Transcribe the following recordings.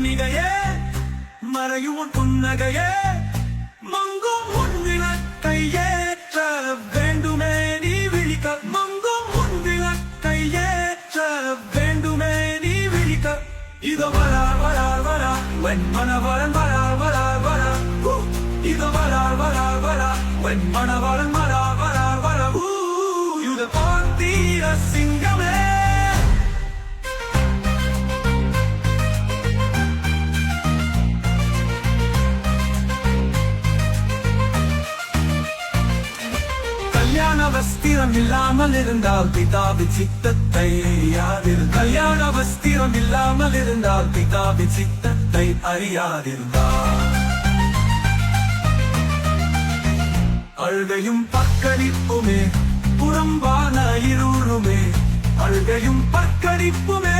கன்னிகையே மறையும் உன் புன்னகையே மங்கும் உன் விளக்கை ஏற்ற வேண்டுமே நீ விழிக்க மங்கும் உன் விளக்கை ஏற்ற வேண்டுமே நீ விழிக்க இதோ வரார் வரார் வரா வெண்மணவரன் வரார் வரார் வரா இதோ வரார் வரார் வரா வெண்மணவரன் வரார் வரார் வரா யுத பார்த்தீர சிங்கமே வஸ்திரம் இல்லாமல் இருந்தால் பிதாவின் சித்தத்தை அறியாதிருந்தார் கல்யாண வஸ்திரம் இல்லாமல் இருந்தால் பிதாவின் சித்தத்தை அறியாதிருந்தார் அழுகையும் பற்கடிப்புமே புறம்பான இருளுமே அழுகையும் பற்கடிப்புமே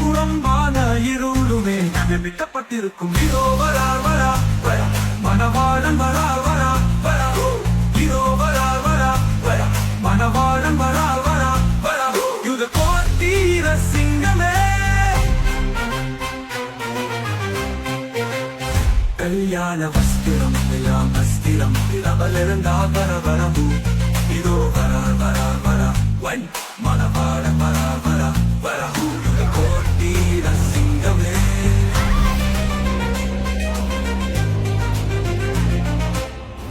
புறம்பான இருளுமே விட்டப்பட்டிருக்கும் இதோ வரார் வரா வரா மணவாளன் வரார் வரா வரா இதோ வரார் வரா வரா மணவாளன் வரார் வரா வரா யுத கோத்தீர சிங்கமே கல்யாண வஸ்திரம் எல்லாம் வஸ்திரம் இல்லாமல் இருந்தால் வர வரவு இதோ வரார் வரார் வரா வன் மணவாளன் வரார் வரா வரா யுத கோத்தீர சிங்கமே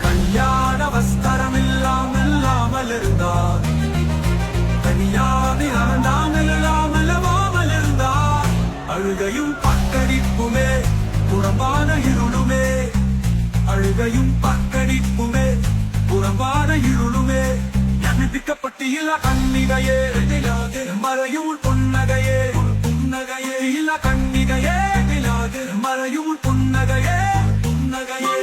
கல்யாண வஸ்திரம் இல்லாமல் இருந்தார் கனியாதி அறந்தாமல் இல்லாமல் இருந்தார் அழுகையும் பக்கடிப்புமே புறம்பான இருளுமே அழுகையும் பக்கடிப்புமே புறம்பான இருளுமே ஞானிக்கப்பட்டியில்ல கன்னிகையே மறையும் புன்னகையே புன்னகையே இல்ல கன்னிகையே மறையும் புன்னகையே புன்னகையே